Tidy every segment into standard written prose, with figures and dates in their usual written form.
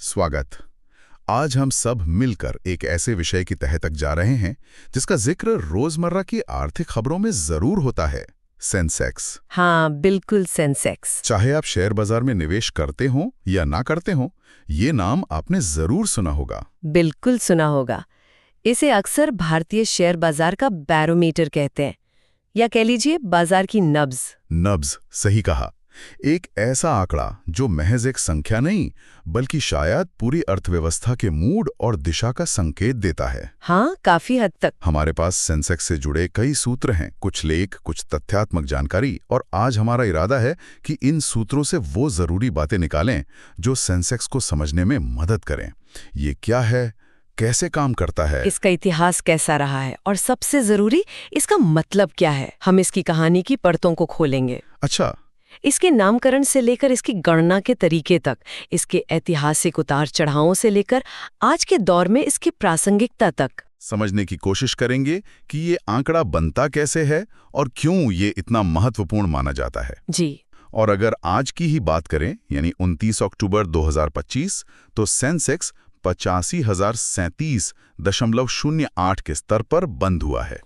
स्वागत। आज हम सब मिलकर एक ऐसे विषय की तह तक जा रहे हैं जिसका जिक्र रोजमर्रा की आर्थिक खबरों में जरूर होता है, सेंसेक्स। हाँ, बिल्कुल सेंसेक्स। चाहे आप शेयर बाजार में निवेश करते हो या ना करते हो, ये नाम आपने जरूर सुना होगा। बिल्कुल सुना होगा। इसे अक्सर भारतीय शेयर बाजार का बैरोमीटर कहते हैं, या कह लीजिए बाजार की नब्ज। नब्ज, सही कहा। एक ऐसा आंकड़ा जो महज एक संख्या नहीं बल्कि शायद पूरी अर्थव्यवस्था के मूड और दिशा का संकेत देता है। हाँ, काफी हद तक। हमारे पास सेंसेक्स से जुड़े कई सूत्र हैं, कुछ लेख, कुछ तथ्यात्मक जानकारी, और आज हमारा इरादा है कि इन सूत्रों से वो जरूरी बातें निकालें जो सेंसेक्स को समझने में मदद करें। ये क्या है, कैसे काम करता है, इसका इतिहास कैसा रहा है, और सबसे जरूरी इसका मतलब क्या है। हम इसकी कहानी की परतों को खोलेंगे। अच्छा, इसके नामकरण से लेकर इसकी गणना के तरीके तक, इसके ऐतिहासिक उतार चढ़ावों से लेकर आज के दौर में इसकी प्रासंगिकता तक समझने की कोशिश करेंगे कि ये आंकड़ा बनता कैसे है और क्यों ये इतना महत्वपूर्ण माना जाता है। जी। और अगर आज की ही बात करें, यानी 29 अक्टूबर 2025, तो सेंसेक्स 85,037.08 के स्तर पर बंद हुआ है।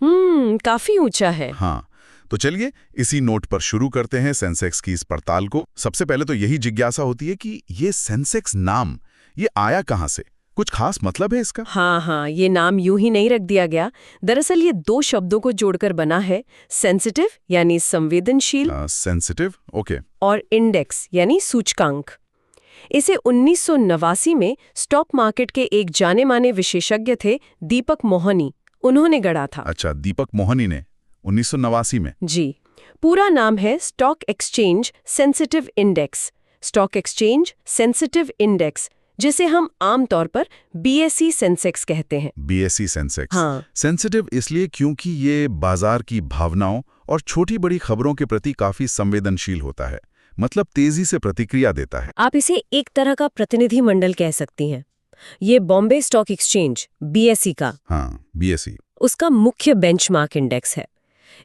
काफी ऊंचा है। हाँ, तो चलिए इसी नोट पर शुरू करते हैं सेंसेक्स की इस पड़ताल को। सबसे पहले तो यही जिज्ञासा होती है कि ये सेंसेक्स नाम ये आया कहाँ से, कुछ खास मतलब है इसका? हाँ, ये नाम यूं ही नहीं रख दिया गया। दरअसल ये दो शब्दों को जोड़कर बना है, सेंसिटिव यानी संवेदनशील, सेंसिटिव, ओके, और इंडेक्स यानी सूचकांक। इसे 1989 में स्टॉक मार्केट के एक जाने माने विशेषज्ञ थे, दीपक मोहनी, उन्होंने गढ़ा था। अच्छा, दीपक मोहनी ने 1989 में? जी। पूरा नाम है stock exchange sensitive index, stock exchange sensitive index, जिसे हम आमतौर पर बीएसई सेंसेक्स कहते हैं। BSE Sensex. हाँ। सेंसिटिव इसलिए क्योंकि ये बाजार की भावनाओं और छोटी बड़ी खबरों के प्रति काफी संवेदनशील होता है, मतलब तेजी से प्रतिक्रिया देता है। आप इसे एक तरह का प्रतिनिधि मंडल कह सकती हैं। ये बॉम्बे स्टॉक एक्सचेंज बीएसई का, हाँ, बीएसई, उसका मुख्य बेंचमार्क इंडेक्स है।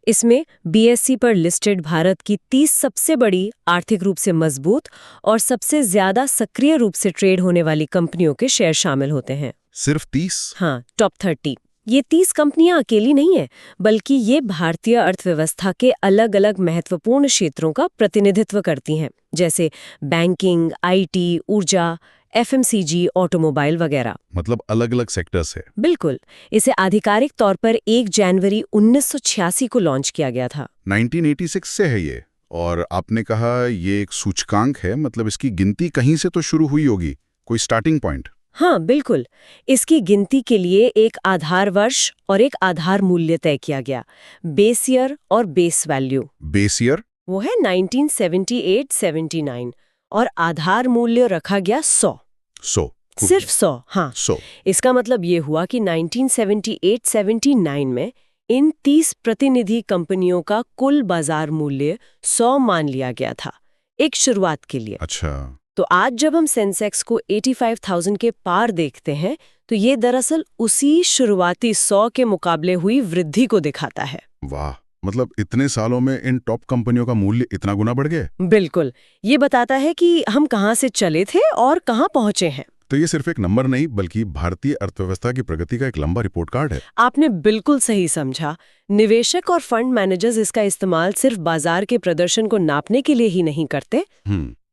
इसमें बीएसई पर लिस्टेड भारत की 30 सबसे बड़ी, आर्थिक रूप से मजबूत और सबसे ज्यादा सक्रिय रूप से ट्रेड होने वाली कंपनियों के शेयर शामिल होते हैं। सिर्फ 30? हाँ, टॉप 30। ये 30 कंपनियां अकेली नहीं है, बल्कि ये भारतीय अर्थव्यवस्था के अलग अलग महत्वपूर्ण क्षेत्रों का प्रतिनिधित्व करती हैं, जैसे बैंकिंग, आईटी, ऊर्जा, एफएमसीजी, ऑटोमोबाइल वगैरह। मतलब अलग अलग सेक्टर्स है। बिल्कुल। इसे आधिकारिक तौर पर 1 जनवरी 1986 को लॉन्च किया गया था। 1986 से है ये। और आपने कहा ये एक सूचकांक है, मतलब इसकी गिनती कहीं से तो शुरू हुई होगी, कोई स्टार्टिंग पॉइंट? हाँ, बिल्कुल। इसकी गिनती के लिए एक आधार वर्ष और एक आधार मूल्य तय किया गया, बेस ईयर और बेस वैल्यू। बेस ईयर वो है 1978-79, और आधार मूल्य रखा गया 100। 100? सिर्फ 100। हाँ। 100। इसका मतलब ये हुआ कि 1978-79 में इन 30 प्रतिनिधि कंपनियों का कुल बाजार मूल्य 100 मान लिया गया था, एक शुरुआत के लिए। अच्छा। तो आज जब हम सेंसेक्स को 85,000 के पार देखते हैं, तो ये दरअसल उसी शुरुआती 100 के मुकाबले हुई वृद्धि को दिखाता है। वाह, मतलब इतने सालों में इन टॉप कंपनियों का मूल्य इतना गुना बढ़ गया। बिल्कुल। ये बताता है कि हम कहाँ से चले थे और कहाँ पहुंचे हैं। तो ये सिर्फ एक नंबर नहीं बल्कि भारतीय अर्थव्यवस्था की प्रगति का एक लंबा रिपोर्ट कार्ड है। आपने बिल्कुल सही समझा। निवेशक और फंड मैनेजर्स इसका इस्तेमाल सिर्फ बाजार के प्रदर्शन को नापने के लिए ही नहीं करते,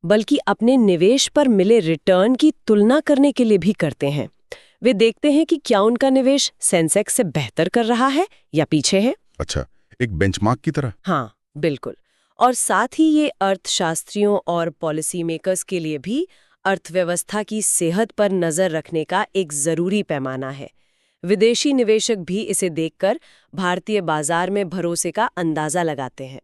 बल्कि अपने निवेश पर मिले रिटर्न की तुलना करने के लिए भी करते हैं। वे देखते हैं कि क्या उनका निवेश सेंसेक्स से बेहतर कर रहा है या पीछे है। अच्छा, एक बेंचमार्क की तरह। हाँ, बिल्कुल। और साथ ही ये अर्थशास्त्रियों और पॉलिसी मेकर्स के लिए भी अर्थव्यवस्था की सेहत पर नजर रखने का एक जरूरी पैमाना है। विदेशी निवेशक भी इसे देखकर भारतीय बाजार में भरोसे का अंदाजा लगाते हैं।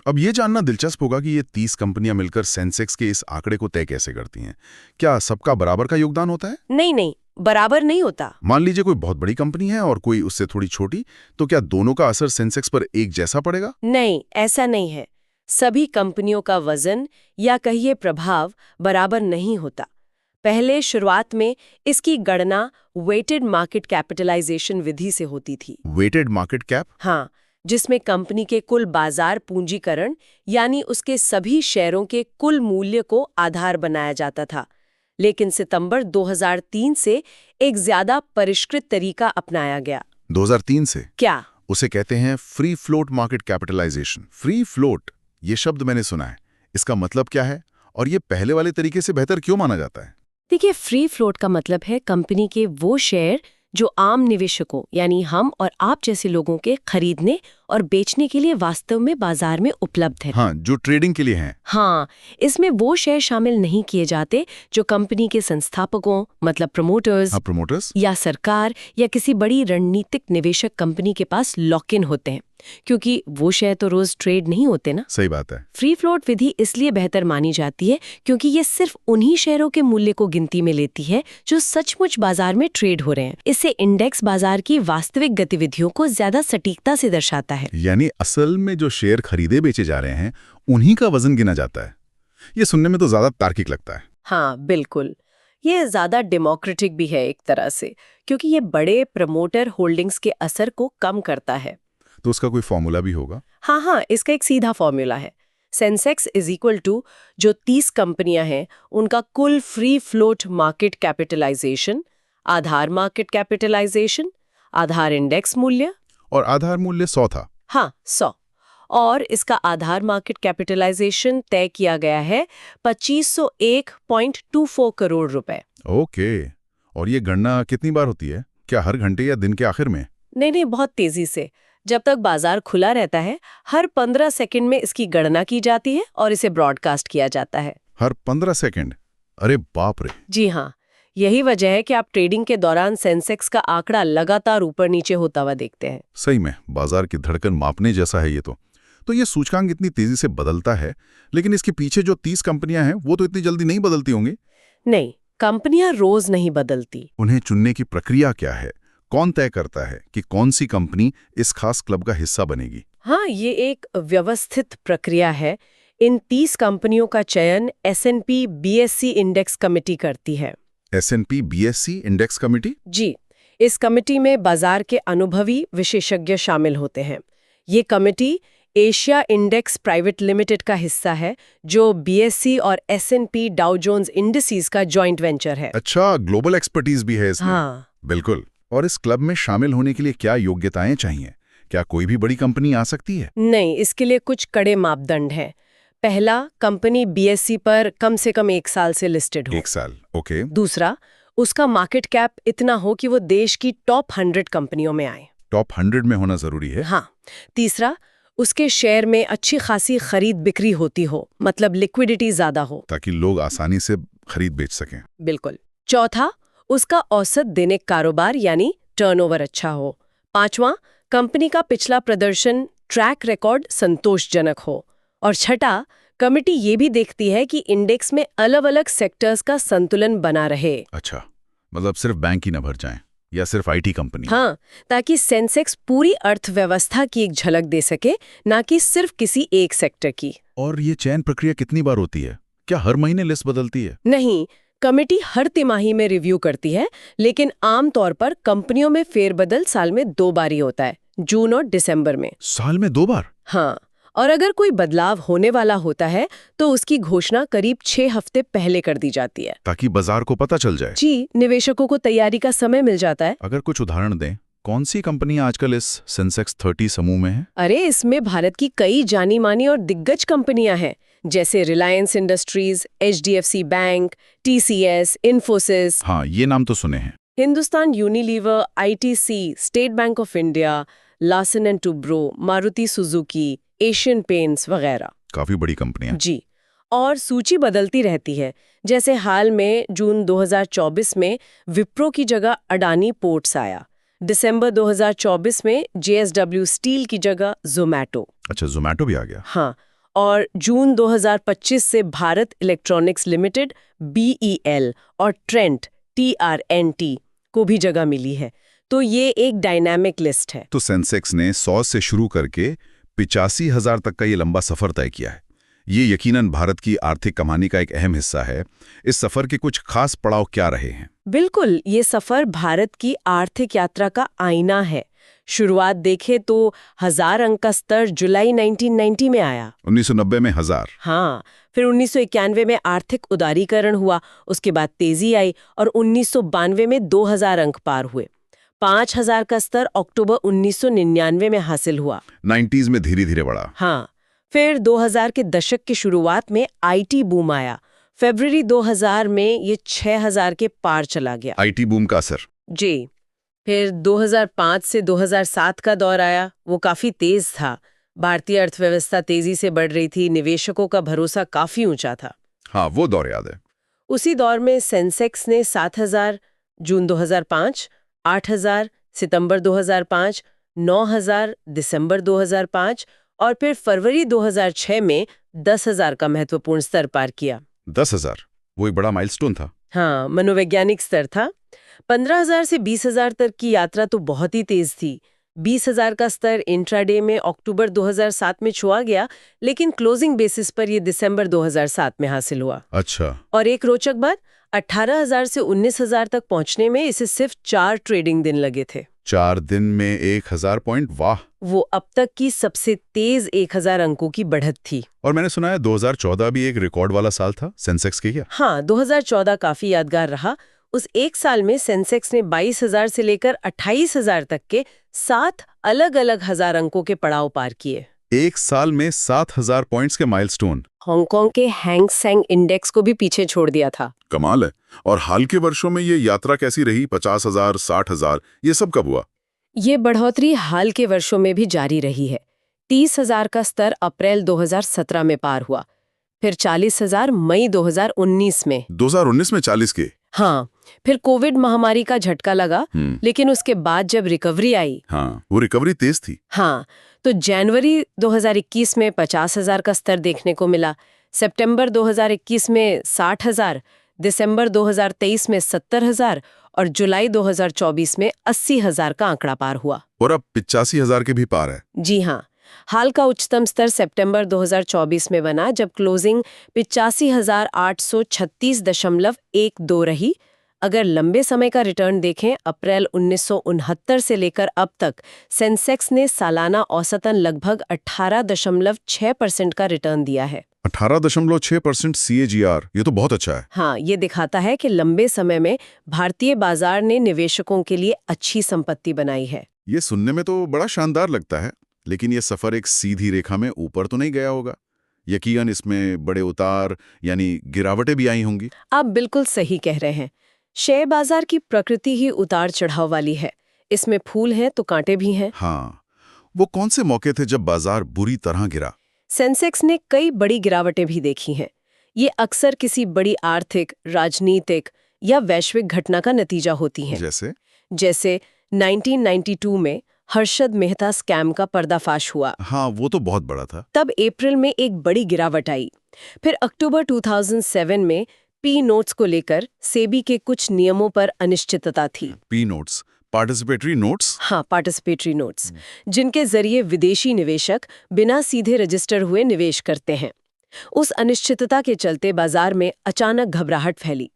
अब ये जानना दिलचस्प होगा कि ये 30 कंपनियां मिलकर सेंसेक्स के इस आंकड़े को तय कैसे करती हैं। क्या सबका बराबर का योगदान होता है? नहीं, बराबर नहीं होता। मान लीजिए कोई बहुत बड़ी कंपनी है और कोई उससे थोड़ी छोटी, तो क्या दोनों का असर सेंसेक्स पर एक जैसा पड़ेगा? नहीं, ऐसा नहीं है। सभी कंपनियों का वजन या कहिए प्रभाव बराबर नहीं होता। पहले शुरुआत में इसकी गणना वेटेड मार्केट कैपिटलाइजेशन विधि से होती थी। Weighted market cap? हाँ, जिसमें कंपनी के कुल बाजार पूंजीकरण यानी उसके सभी शेयरों के कुल मूल्य को आधार बनाया जाता था। लेकिन सितंबर 2003 से एक ज्यादा परिष्कृत तरीका अपनाया गया। 2003 से? क्या? उसे कहते हैं free float market capitalization. Free float, ये शब्द मैंने सुना है। इसका मतलब क्या है और ये पहले वाले तरीके से बेहतर क्यों माना जाता है? देखिए, फ्री फ्लोट का मतलब है कंपनी के वो शेयर जो आम निवेशकों यानी हम और आप जैसे लोगों के खरीदने और बेचने के लिए वास्तव में बाजार में उपलब्ध है। हाँ, जो ट्रेडिंग के लिए हैं। हाँ, इसमें वो शेयर शामिल नहीं किए जाते जो कंपनी के संस्थापकों मतलब प्रमोटर्स हाँ, प्रमोटर्स या सरकार या किसी बड़ी रणनीतिक निवेशक कंपनी के पास लॉक इन होते हैं, क्योंकि वो शेयर तो रोज ट्रेड नहीं होते ना। सही बात है। फ्री फ्लोट विधि इसलिए बेहतर मानी जाती है क्योंकि ये सिर्फ उन्हीं शेयरों के मूल्य को गिनती में लेती है जो सचमुच बाजार में ट्रेड हो रहे हैं। इससे इंडेक्स बाजार की वास्तविक गतिविधियों को ज्यादा सटीकता से दर्शाता है। यानी असल में जो शेयर खरीदे बेचे जा रहे हैं उन्हीं का वजन गिना जाता है। ये सुनने में तो ज्यादा तार्किक लगता है। हाँ, बिल्कुल। ये ज्यादा डेमोक्रेटिक भी है एक तरह से, क्योंकि ये बड़े प्रमोटर होल्डिंग्स के असर को कम करता है। तो उसका कोई फॉर्मूला भी होगा? हाँ, इसका एक सीधा फॉर्मूला है। सेंसेक्स इज इक्वल टू जो 30 कंपनियां हैं उनका कुल फ्री फ्लोट मार्केट कैपिटलाइजेशन, आधार मार्केट कैपिटलाइजेशन, आधार इंडेक्स मूल्य। और आधार मूल्य 100 था। हाँ, 100। और इसका आधार मार्केट कैपिटलाइजेशन तय किया गया है 2501.24 करोड़ रुपए। ओके। और ये गणना कितनी बार होती है? क्या हर घंटे या दिन के आखिर में? नहीं, बहुत तेजी से। जब तक बाजार खुला रहता है, हर 15 सेकंड में इसकी गणना की जाती है और इसे ब्रॉडकास्ट किया जाता है। हर 15 सेकंड? अरे बाप रे। जी हाँ, यही वजह है कि आप ट्रेडिंग के दौरान सेंसेक्स का आंकड़ा लगातार ऊपर नीचे होता हुआ देखते हैं। सही में बाजार की धड़कन मापने जैसा है ये तो ये सूचकांक इतनी तेजी से बदलता है, लेकिन इसके पीछे जो 30 कंपनियां हैं वो तो इतनी जल्दी नहीं बदलती होंगी। नहीं, कंपनियां रोज नहीं बदलती। उन्हें चुनने की प्रक्रिया क्या है? कौन तय करता है कि कौन सी कंपनी इस खास क्लब का हिस्सा बनेगी? हाँ, ये एक व्यवस्थित प्रक्रिया है। इन 30 कंपनियों का चयन S&P BSE इंडेक्स कमेटी करती है। S&P BSE index committee? जी, इस कमेटी में बाजार के अनुभवी विशेषज्ञ शामिल होते हैं। ये committee Asia index private limited का हिस्सा है, जो BSE और S&P डाउ जोन्स इंडिसेस का जॉइंट वेंचर है। अच्छा, ग्लोबल एक्सपर्टीज भी है इसमें। हाँ, बिल्कुल। और इस क्लब में शामिल होने के लिए क्या योग्यताएं चाहिए? क्या कोई भी बड़ी कंपनी आ सकती है? नहीं, इसके लिए कुछ कड़े मापदंड हैं। पहला, कंपनी BSE पर कम से कम 1 साल से लिस्टेड हो। 1 साल, ओके। दूसरा, उसका मार्केट कैप इतना हो कि वो देश की टॉप 100 कंपनियों में आए। टॉप 100 में होना जरूरी है? हाँ। तीसरा, उसके शेयर में अच्छी खासी खरीद बिक्री होती हो, मतलब लिक्विडिटी ज्यादा हो, ताकि लोग आसानी से खरीद बेच सकें। बिल्कुल। चौथा, उसका औसत दैनिक कारोबार यानी टर्नओवर अच्छा हो। पांचवां, कंपनी का पिछला प्रदर्शन ट्रैक रिकॉर्ड संतोषजनक हो। और छठा, कमेटी ये भी देखती है कि इंडेक्स में अलग-अलग सेक्टर्स का संतुलन बना रहे। अच्छा, मतलब सिर्फ बैंक ही न भर जाएं या सिर्फ IT कंपनी? हाँ, ताकि सेंसेक्स पूरी अर्थव्यवस्था की एक झलक दे सके, ना कि सिर्फ किसी एक सेक्टर की। और ये चयन प्रक्रिया कितनी बार होती है? क्या हर महीने लिस्ट बदलती है? नहीं, कमेटी हर तिमाही में रिव्यू करती है, लेकिन आमतौर पर कंपनियों में फेरबदल साल में 2 बार ही होता है, जून और दिसंबर में। साल में 2 बार? हाँ, और अगर कोई बदलाव होने वाला होता है तो उसकी घोषणा करीब 6 हफ्ते पहले कर दी जाती है, ताकि बाजार को पता चल जाए। जी, निवेशकों को तैयारी का समय मिल जाता है। अगर कुछ उदाहरण दें, कौन सी कंपनियां आजकल इस सेंसेक्स 30 समूह में हैं? अरे, इसमें भारत की कई जानी मानी और दिग्गज कंपनियां हैं, जैसे Reliance industries, HDFC bank, TCS, Infosys. हाँ, ये नाम तो सुने हैं। Hindustan Unilever, ITC, state bank of India, Larsen and Toubro, Maruti Suzuki, Asian paints वगैरह। काफी बड़ी कंपनियां। जी, और सूची बदलती रहती है। जैसे हाल में जून 2024 में विप्रो की जगह अडानी पोर्ट्स आया। दिसंबर 2024 में JSW स्टील की जगह जोमैटो। अच्छा, जोमैटो भी आ गया। हाँ, और जून 2025 से भारत इलेक्ट्रॉनिक्स लिमिटेड BEL और ट्रेंट TRNT को भी जगह मिली है। तो ये एक डायनामिक लिस्ट है। तो सेंसेक्स ने 100 से शुरू करके 85,000 तक का ये लंबा सफर तय किया है। ये यकीनन भारत की आर्थिक कमानी का एक अहम हिस्सा है। इस सफर के कुछ खास पड़ाव क्या रहे हैं? बिल्कुल, ये सफर भारत की आर्थिक यात्रा का आईना है। शुरुआत देखे तो 1000 अंक का स्तर जुलाई 1990 में आया। 1990 में 1000। हाँ, फिर 1991 में आर्थिक उदारीकरण हुआ, उसके बाद तेजी आई और 1992 में 2000 अंक पार हुए। 5000 का स्तर अक्टूबर 1999 में हासिल हुआ। 90s में धीरे धीरे बढ़ा। हाँ, फिर 2000 के दशक की शुरुआत में आईटी बूम आया। फरवरी 2000 में ये 6000 के पार चला गया। आईटी बूम का असर। जी। फिर 2005 से 2007 का दौर आया, वो काफी तेज था। भारतीय अर्थव्यवस्था तेजी से बढ़ रही थी, निवेशकों का भरोसा काफी ऊंचा था। हाँ, वो दौर याद है। उसी दौर में सेंसेक्स ने 7000 जून 2005, 8000 सितंबर 2005, 9000 दिसंबर 2005 और फिर फरवरी 2006 में 10,000 का महत्वपूर्ण स्तर पार किया। 10,000 वो एक बड़ा माइलस्टोन था। हाँ, मनोवैज्ञानिक स्तर था। 15,000 से 20,000 तक की यात्रा तो बहुत ही तेज थी। 20,000 का स्तर इंट्राडे में अक्टूबर 2007 में छुआ गया, लेकिन क्लोजिंग बेसिस पर यह दिसंबर 2007 में हासिल हुआ। अच्छा। और एक रोचक बात, 18,000 से 19,000 तक पहुंचने में इसे सिर्फ 4 ट्रेडिंग दिन लगे थे। 4 दिन में 1000 पॉइंट, वाह! वो अब तक की सबसे तेज 1000 अंकों की बढ़त थी। और मैंने सुना है 2014 भी एक रिकॉर्ड वाला साल था सेंसेक्स के क्या? हाँ, 2014 काफी यादगार रहा। उस एक साल में सेंसेक्स ने 22,000 से लेकर 28,000 तक के 7 अलग-अलग हजार अंकों के पड़ाव पार किए। एक साल में 7,000 पॉइंट्स के माइलस्टोन। हांगकांग के हैंग सेंग इंडेक्स को भी पीछे छोड़ दिया था। कमाल है। और हाल के वर्षों में ये यात्रा कैसी रही? 50,000, 60,000, ये सब कब हुआ? ये बढ़ोतरी हाल के वर्षों में भी जारी रही है। 30,000 का स्तर अप्रैल 2017 में पार हुआ, फिर 40,000 मई 2019 में। 2019 में 40 के? हाँ, फिर कोविड महामारी का झटका लगा, लेकिन उसके बाद जब रिकवरी आई, हाँ, वो रिकवरी तेज थी। हाँ, तो जनवरी 2021 में 50,000 का स्तर देखने को मिला, सितंबर 2021 में 60,000, दिसंबर 2023 में 70,000 और जुलाई 2024 में 80,000 का आंकड़ा पार हुआ। और अब 85,000 के भी पार है। जी हाँ, हाल का उच्चतम स्तर सितंबर 2024 में बना, जब क्लोजिंग 85,836.12 रही। अगर लंबे समय का रिटर्न देखें, अप्रैल 1969 से लेकर अब तक सेंसेक्स ने सालाना औसतन लगभग 18.6% का रिटर्न दिया है। 18.6% CAGR, ये तो बहुत अच्छा है। हाँ, ये दिखाता है कि लंबे समय में भारतीय बाजार ने निवेशकों के लिए अच्छी संपत्ति बनाई है। ये सुनने में तो बड़ा शानदार लगता है, लेकिन ये सफर एक सीधी रेखा में ऊपर तो नहीं गया होगा। यकीनन इसमें बड़े उतार यानी गिरावटें भी आई होंगी। आप बिल्कुल सही कह रहे हैं। शेयर बाजार की प्रकृति ही उतार चढ़ाव वाली है। इसमें फूल हैं तो कांटे भी हैं। हाँ, वो कौन से मौके थे जब बाजार बुरी तरह गिरा? सेंसेक्स ने कई बड़ी गिरावटें भी देखी हैं। ये अक्सर किसी बड़ी आर्थिक, राजनीतिक या वैश्विक घटना का नतीजा होती हैं। जैसे 1992 में हर्षद मेहता स्कैम का पर्दाफाश हुआ। हाँ, वो तो बहुत बड़ा था। तब अप्रैल में एक बड़ी गिरावट आई। फिर अक्टूबर 2007 में पी नोट्स को लेकर सेबी के कुछ नियमों पर अनिश्चितता थी। P notes, participatory notes? हाँ, पार्टिसिपेटरी नोट्स, जिनके जरिए विदेशी निवेशक बिना सीधे रजिस्टर हुए निवेश करते हैं। उस अनिश्चितता के चलते बाजार में अचानक घबराहट फैली।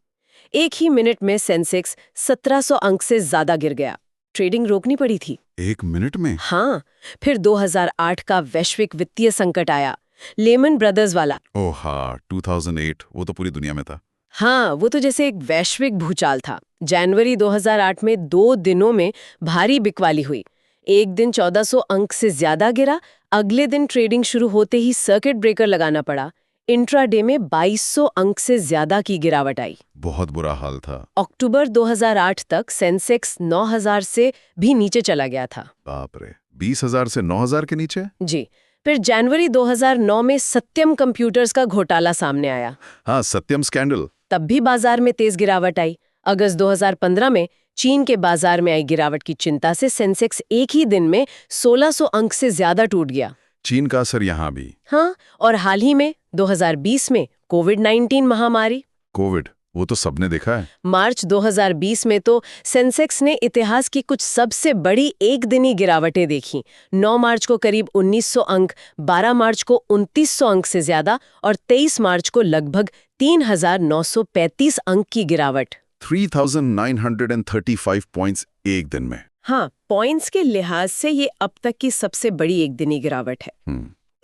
एक ही मिनट में सेंसेक्स 1700 अंक से ज्यादा गिर गया। ट्रेडिंग रोकनी पड़ी थी। 1 मिनट में? हाँ, फिर 2008 का वैश्विक वित्तीय संकट आया, लेमन ब्रदर्स वाला। ओह हाँ, 2008, वो तो पूरी दुनिया में था। हाँ, वो तो जैसे एक वैश्विक भूचाल था। जनवरी 2008 में 2 दिनों में भारी बिकवाली हुई। एक दिन 1400 अंक से ज्यादा गिरा, अगले दिन ट्रेडिंग शुरू होते ही सर्किट ब्रेकर लगाना पड़ा। इंट्राडे में 2200 अंक से ज्यादा की गिरावट आई। बहुत बुरा हाल था। अक्टूबर 2008 तक सेंसेक्स 9,000 से भी नीचे चला गया था। बाप रे, 20,000 से 9,000 के नीचे? जी। फिर जनवरी 2009 में सत्यम कंप्यूटर्स का घोटाला सामने आया। हाँ, सत्यम स्कैंडल। तब भी बाजार में तेज गिरावट आई। अगस्त 2015 में चीन के बाजार में आई गिरावट की चिंता से सेंसेक्स एक ही दिन में 1600 अंक से ज्यादा टूट गया। चीन का असर यहाँ भी। हाँ, और हाल ही में 2020 में कोविड-19 महामारी। कोविड, वो तो सबने देखा है। मार्च 2020 में तो सेंसेक्स ने इतिहास की कुछ सबसे बड़ी एक दिनी गिरावटें देखी। 9 मार्च को करीब 1900 अंक, 12 मार्च को 2900 अंक से ज्यादा और 23 मार्च को लगभग 3,935 अंक की गिरावट। 3,935 पॉइंट्स एक दिन में। हाँ, पॉइंट्स के लिहाज से ये अब तक की सबसे बड़ी एक दिनी गिरावट है।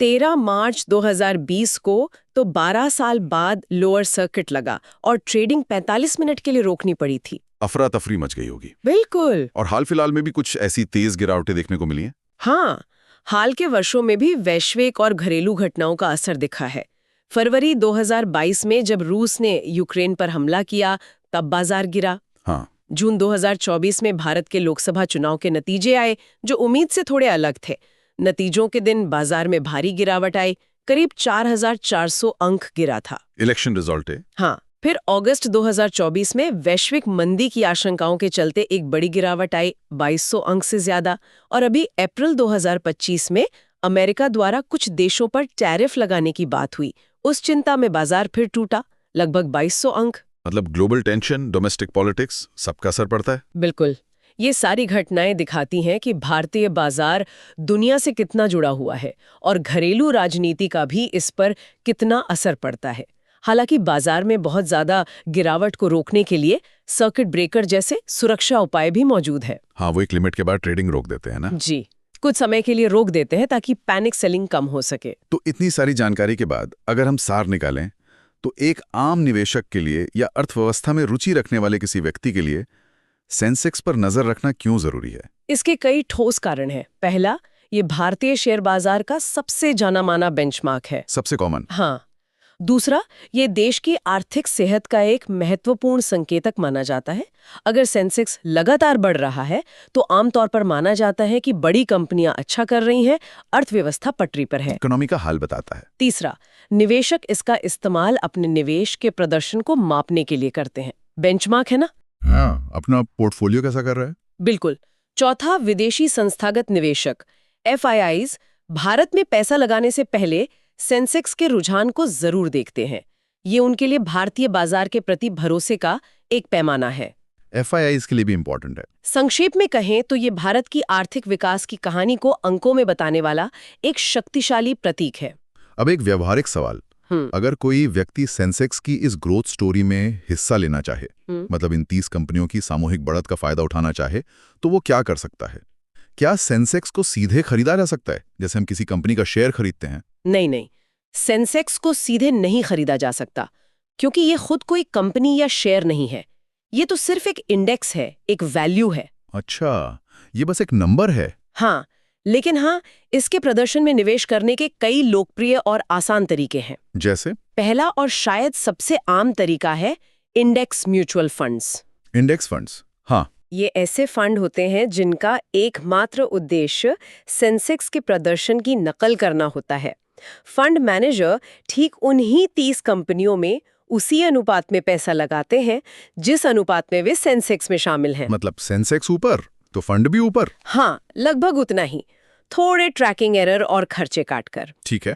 13 मार्च 2020 को तो 12 साल बाद लोअर सर्किट लगा और ट्रेडिंग 45 मिनट के लिए रोकनी पड़ी थी। अफरा तफरी मच गई होगी। बिल्कुल। और हाल फिलहाल में भी कुछ ऐसी तेज गिरावटें देखने को मिली हैं? हाँ, हाल के वर्षों में भी वैश्विक और घरेलू घटनाओं का असर दिखा है। फरवरी 2022 में जब रूस ने यूक्रेन पर हमला किया तब बाजार गिरा। हाँ। जून 2024 में भारत के लोकसभा चुनाव के नतीजे आए जो उम्मीद से थोड़े अलग थे। नतीजों के दिन बाजार में भारी गिरावट आई, करीब 4,400 अंक गिरा था। इलेक्शन रिजल्ट है। हाँ, फिर अगस्त 2024 में वैश्विक मंदी की आशंकाओं के चलते एक बड़ी गिरावट आई, 2200 अंक से ज्यादा। और अभी अप्रैल 2025 में अमेरिका द्वारा कुछ देशों पर टैरिफ लगाने की बात हुई। उस चिंता में बाजार फिर टूटा, लगभग 2200 अंक। मतलब ग्लोबल टेंशन, डोमेस्टिक पॉलिटिक्स, सबका असर पड़ता है। बिल्कुल। ये सारी घटनाएं दिखाती हैं कि भारतीय बाजार दुनिया से कितना जुड़ा हुआ है और घरेलू राजनीति का भी इस पर कितना असर पड़ता है। हालांकि बाजार में बहुत ज्यादा गिरावट को रोकने के लिए सर्किट ब्रेकर जैसे सुरक्षा उपाय भी मौजूद है। हाँ, वो एक लिमिट के बाद ट्रेडिंग रोक देते हैं ना। जी, कुछ समय के लिए रोक देते हैं ताकि पैनिक सेलिंग कम हो सके। तो इतनी सारी जानकारी के बाद अगर हम सार निकालें तो एक आम निवेशक के लिए या अर्थव्यवस्था में रुचि रखने वाले किसी व्यक्ति के लिए सेंसेक्स पर नजर रखना क्यों जरूरी है? इसके कई ठोस कारण हैं। पहला, ये भारतीय शेयर बाजार का सबसे जाना माना बेंचमार्क है। सबसे कॉमन। हाँ। दूसरा, ये देश की आर्थिक सेहत का एक महत्वपूर्ण संकेतक माना जाता है। अगर सेंसेक्स लगातार बढ़ रहा है तो आमतौर पर माना जाता है कि बड़ी कंपनियां अच्छा कर रही हैं, अर्थव्यवस्था पटरी पर है। इकोनॉमी का हाल बताता है। तीसरा, निवेशक इसका इस्तेमाल अपने निवेश के प्रदर्शन को मापने के लिए करते हैं। बेंचमार्क है ना। हाँ, अपना पोर्टफोलियो कैसा कर रहा है? बिल्कुल। चौथा, विदेशी संस्थागत निवेशक FIIs भारत में पैसा लगाने से पहले सेंसेक्स के रुझान को जरूर देखते हैं। ये उनके लिए भारतीय बाजार के प्रति भरोसे का एक पैमाना है। FIIs के लिए भी इम्पोर्टेंट है। संक्षेप में कहें तो ये भारत की आर्थिक विकास की कहानी को अंकों में बताने वाला एक शक्तिशाली प्रतीक है। अब एक व्यवहारिक सवाल, अगर कोई व्यक्ति सेंसेक्स की इस ग्रोथ स्टोरी में हिस्सा लेना चाहे, मतलब इन 30 कंपनियों की सामूहिक बढ़त का फायदा उठाना चाहे, तो वो क्या कर सकता है? क्या सेंसेक्स को सीधे खरीदा जा सकता है जैसे हम किसी कंपनी का शेयर खरीदते हैं? नहीं, सेंसेक्स को सीधे नहीं खरीदा जा सकता क्योंकि ये खुद कोई कंपनी या शेयर नहीं है। ये तो सिर्फ एक इंडेक्स है, एक वैल्यू है। अच्छा, ये बस एक नंबर है। हाँ, लेकिन हाँ, इसके प्रदर्शन में निवेश करने के कई लोकप्रिय और आसान तरीके हैं। जैसे? पहला और शायद सबसे आम तरीका है index mutual funds. Index funds, हाँ। ये ऐसे फंड होते हैं जिनका एकमात्र उद्देश्य सेंसेक्स के प्रदर्शन की नकल करना होता है। फंड मैनेजर ठीक उन्हीं 30 कंपनियों में उसी अनुपात में पैसा लगाते हैं जिस अनुपात में वे सेंसेक्स में शामिल हैं। मतलब सेंसेक्स ऊपर तो फंड भी ऊपर? हाँ, लगभग उतना ही, थोड़े ट्रैकिंग एरर और खर्चे काटकर। ठीक है।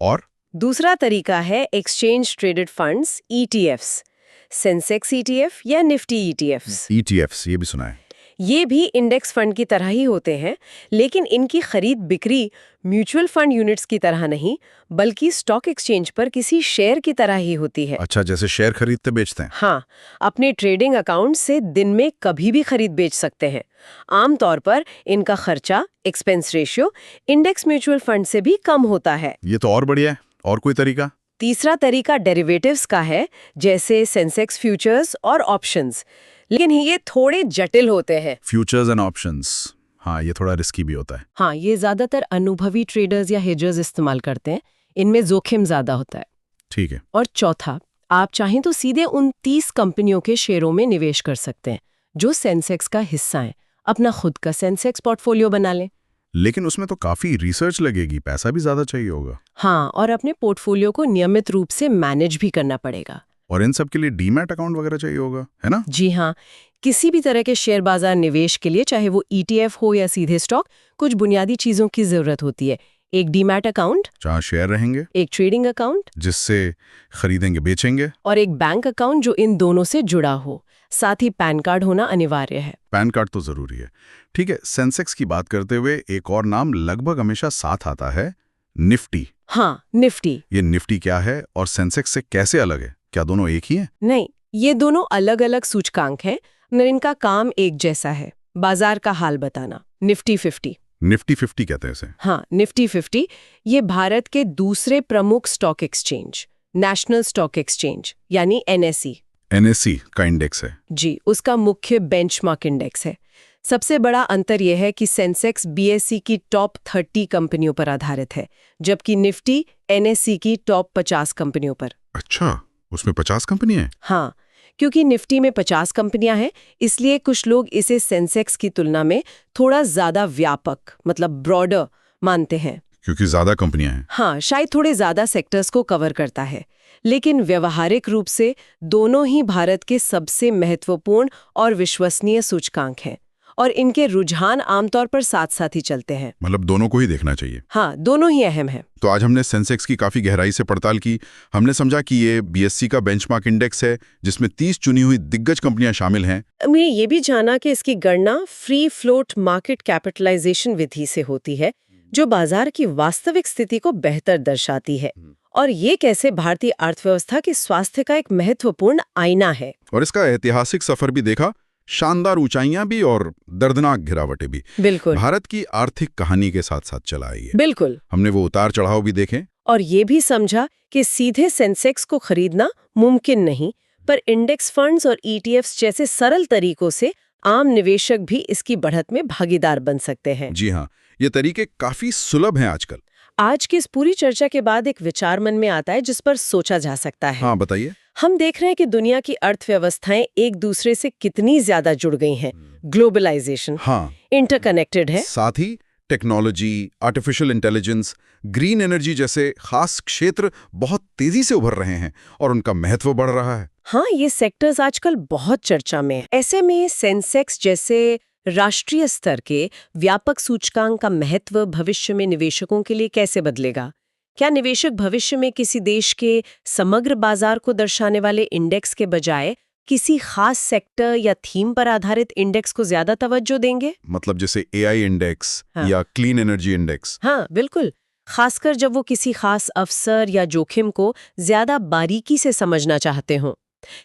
और दूसरा तरीका है exchange traded funds, ETFs, Sensex ETF या निफ्टी ETFs। ETFs, ये भी सुना है। ये भी इंडेक्स फंड की तरह ही होते हैं, लेकिन इनकी खरीद बिक्री म्यूचुअल फंड यूनिट्स की तरह नहीं बल्कि स्टॉक एक्सचेंज पर किसी शेयर की तरह ही होती है। अच्छा, जैसे शेयर खरीदते बेचते हैं। हाँ, अपने ट्रेडिंग अकाउंट से दिन में कभी भी खरीद बेच सकते हैं। आमतौर पर इनका खर्चा, expense ratio index mutual fund से भी कम होता है। ये तो और बढ़िया है। और कोई तरीका? तीसरा तरीका डेरिवेटिव्स का है, जैसे सेंसेक्स फ्यूचर्स और ऑप्शंस, लेकिन ये थोड़े जटिल होते हैं। फ्यूचर्स एंड ऑप्शंस, हाँ, ये थोड़ा रिस्की भी होता है। हाँ, ये ज्यादातर अनुभवी ट्रेडर्स या हेजर्स इस्तेमाल करते हैं। इनमें जोखिम ज्यादा होता है। ठीक है। और चौथा, आप चाहें तो सीधे उन 30 कंपनियों के शेयरों में निवेश कर सकते हैं जो सेंसेक्स का हिस्सा हैं। अपना खुद का सेंसेक्स पोर्टफोलियो बना लें। लेकिन उसमें तो काफी रिसर्च लगेगी, पैसा भी ज्यादा चाहिए होगा। हाँ, और अपने पोर्टफोलियो को नियमित रूप से मैनेज भी करना पड़ेगा। और इन सब के लिए डीमैट अकाउंट वगैरह चाहिए होगा, है ना? जी हाँ, किसी भी तरह के शेयर बाजार निवेश के लिए, चाहे वो ETF हो या सीधे स्टॉक, कुछ बुनियादी चीजों की जरूरत होती है। एक डीमैट अकाउंट जहाँ शेयर रहेंगे, एक ट्रेडिंग अकाउंट जिससे खरीदेंगे बेचेंगे, और एक बैंक अकाउंट जो इन दोनों से जुड़ा हो। साथ ही पैन कार्ड होना अनिवार्य है। पैन कार्ड तो जरूरी है। ठीक है, सेंसेक्स की बात करते हुए एक और नाम लगभग हमेशा साथ आता है, निफ्टी। हाँ, निफ्टी। ये निफ्टी क्या है और सेंसेक्स से कैसे अलग है? क्या दोनों एक ही हैं? नहीं, ये दोनों अलग अलग सूचकांक हैं, मगर इनका काम एक जैसा है। बाजार का हाल बताना, निफ्टी 50। निफ्टी 50 कहते हैं इसे। हाँ, निफ्टी 50 ये भारत के दूसरे प्रमुख stock exchange, national stock exchange यानी NSE NSE का इंडेक्स है। जी, उसका मुख्य बेंचमार्क इंडेक्स है। सबसे बड़ा अंतर यह है कि सेंसेक्स BSE की टॉप 30 कंपनियों पर आधारित है, जबकि निफ्टी NSE की टॉप 50 कंपनियों पर। अच्छा, उसमें 50 कंपनी है। हाँ, क्योंकि निफ्टी में 50 कंपनियां हैं, इसलिए कुछ लोग इसे सेंसेक्स की तुलना में थोड़ा ज्यादा व्यापक, मतलब ब्रॉडर मानते हैं। क्योंकि ज्यादा कंपनियां हैं। हाँ, शायद थोड़े ज्यादा सेक्टर्स को कवर करता है, लेकिन व्यवहारिक रूप से दोनों ही भारत के सबसे महत्वपूर्ण और विश्वसनीय सूचकांक हैं, और इनके रुझान आमतौर पर साथ साथ ही चलते हैं। मतलब दोनों को ही देखना चाहिए। हाँ, दोनों ही अहम हैं। तो आज हमने सेंसेक्स की काफी गहराई से पड़ताल की। हमने समझा कि ये BSE का बेंचमार्क इंडेक्स है, जिसमें 30 चुनी हुई दिग्गज कंपनियां शामिल हैं। हमने ये भी जाना कि इसकी गणना फ्री फ्लोट मार्केट कैपिटलाइजेशन विधि से होती है, जो बाजार की वास्तविक स्थिति को बेहतर दर्शाती है, और ये कैसे भारतीय अर्थव्यवस्था के स्वास्थ्य का एक महत्वपूर्ण आईना है। और इसका ऐतिहासिक सफर भी देखा, शानदार ऊंचाइयां भी और दर्दनाक गिरावटें भी। बिल्कुल भारत की आर्थिक कहानी के साथ साथ चला आई है। बिल्कुल। हमने वो उतार चढ़ाव भी देखे और ये भी समझा कि सीधे सेंसेक्स को खरीदना मुमकिन नहीं, पर इंडेक्स फंड्स और ETFs जैसे सरल तरीकों से आम निवेशक भी इसकी बढ़त में भागीदार बन सकते हैं। जी हाँ, ये तरीके काफी सुलभ हैं आजकल। आज की इस पूरी चर्चा के बाद एक विचार मन में आता है जिस पर सोचा जा सकता है। हाँ, बताइए। हम देख रहे हैं कि दुनिया की अर्थव्यवस्थाएं एक दूसरे से कितनी ज्यादा जुड़ गई हैं। ग्लोबलाइजेशन, हाँ, इंटरकनेक्टेड है। साथ ही technology, artificial intelligence, green energy जैसे खास क्षेत्र बहुत तेजी से उभर रहे हैं और उनका महत्व बढ़ रहा है। हाँ, ये सेक्टर्स आजकल बहुत चर्चा में हैं। ऐसे में सेंसेक्स जैसे राष्ट्रीय स्तर के व्यापक सूचकांक का महत्व भविष्य में निवेशकों के लिए कैसे बदलेगा? क्या निवेशक भविष्य में किसी देश के समग्र बाजार को दर्शाने वाले इंडेक्स के बजाय किसी खास सेक्टर या थीम पर आधारित इंडेक्स को ज्यादा तवज्जो देंगे? मतलब जैसे AI इंडेक्स हाँ। या क्लीन एनर्जी इंडेक्स। हाँ, बिल्कुल। खासकर जब वो किसी खास अवसर या जोखिम को ज्यादा बारीकी से समझना चाहते हों।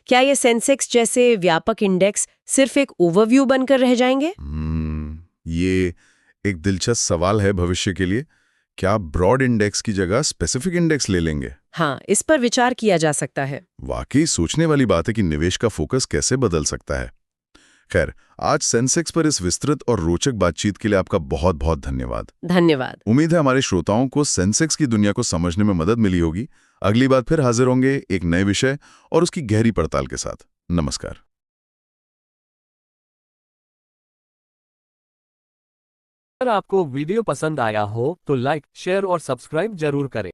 क्या ये सेंसेक्स जैसे व्यापक इंडेक्स सिर्फ एक ओवरव्यू बनकर रह जाएंगे? ये एक दिलचस्प सवाल है भविष्य के लिए। क्या ब्रॉड इंडेक्स की जगह स्पेसिफिक इंडेक्स ले लेंगे? हाँ, इस पर विचार किया जा सकता है। वाकई सोचने वाली बात है कि निवेश का फोकस कैसे बदल सकता है। खैर, आज सेंसेक्स पर इस विस्तृत और रोचक बातचीत के लिए आपका बहुत बहुत धन्यवाद। धन्यवाद। उम्मीद है हमारे श्रोताओं को सेंसेक्स की दुनिया को समझने में मदद मिली होगी। अगली बार फिर हाजिर होंगे एक नए विषय और उसकी गहरी पड़ताल के साथ। नमस्कार। अगर आपको वीडियो पसंद आया हो तो लाइक, शेयर और सब्सक्राइब जरूर करें।